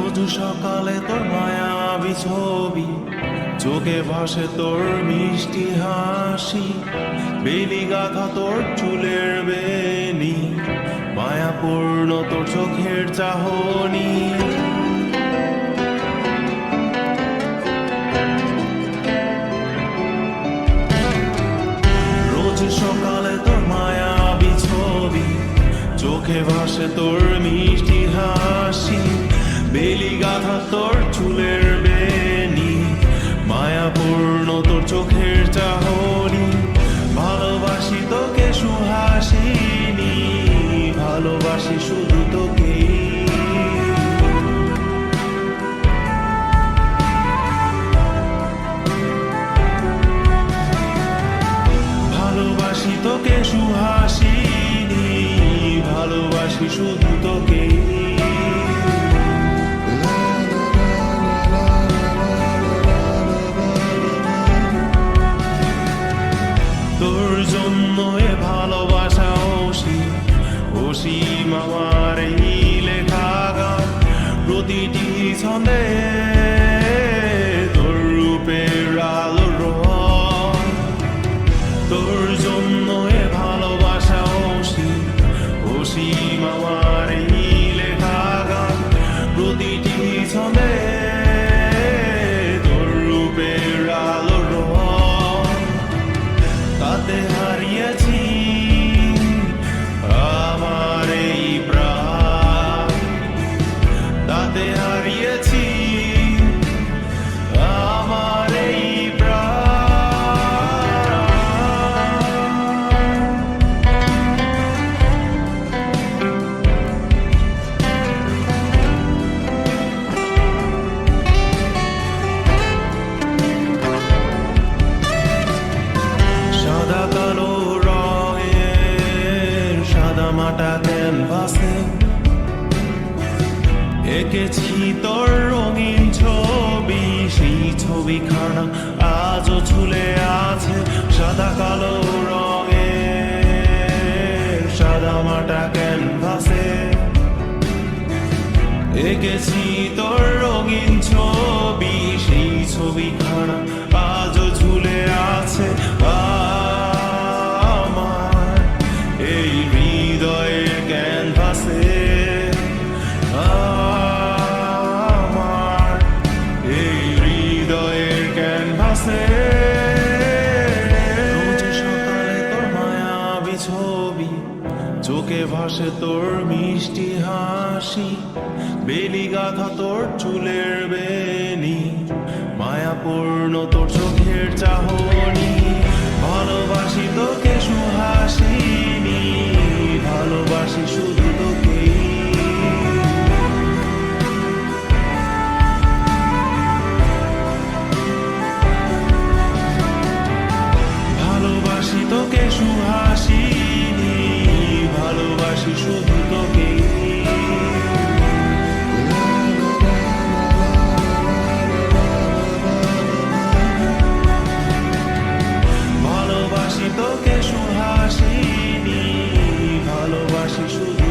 রোজ সকালে তোর মায়াবী ছবি, চোখে ভাসে তোর মিষ্টি হাসি, বেলি গাথা তোর চুলের বেনি, মায়াপূর্ণ তোর চোখের চাহনি। রোজ সকালে তোর মায়াবী ছবি, চোখে ভাসে তোর মিষ্টি হাসি, বেলি গাথা তোর চুলের বেনি, মায়াপূর্ণ তোর চোখের চাহনি। ভালোবাসি তোকে সুহাসিনী, ভালোবাসি শুধু তোকে। ভালোবাসি তোকে সুহাসিনী, ভালোবাসি শুধু তোকে। তোর জন্য এ ভালোবাসা অসীম আমার এই লেখা গান, প্রতিটি ছন্দে তোর রূপের আলোর রং। তোর জন্য এ ভালোবাসা অসীম আমার এই লেখা গান, প্রতিটি ছন্দে তোর রূপের আলোর রং। তাতে হারিয়েছি আমার এই প্রাণ, তাতে হারিয়েছি আমার এই সাদা কালো রঙের সাদামাটা ক্যানভাসে এঁকেছি তোর রঙিন ছবি, সেই ছবিখানা আজও ঝুলে আছে। সাদা কালো রঙের সাদামাটা ক্যানভাসে এঁকেছি তোর রঙিন ছবি, সেই ছবিখানা আজও ঝুলে আছে আমার এই হৃদয়ের ক্যানভাসে। আমার এই হৃদয়ের ক্যানভাসে। রোজ সকালে তোর মায়াবী ছবি, চোখে ভাসে তোর মিষ্টি হাসি, বেলি গাথা তোর চুলের বেনি, মায়াপূর্ণ তোর চোখের চাহনি। ভালোবাসি তোকে সুহাসিনী, ভালোবাসি শুধু তোকে। ভালোবাসি তোকে সুহাসিনী, ভালোবাসি শুধু তোকে। ভালোবাসি তোকে সুহাসিনী, ভালোবাসি শুধু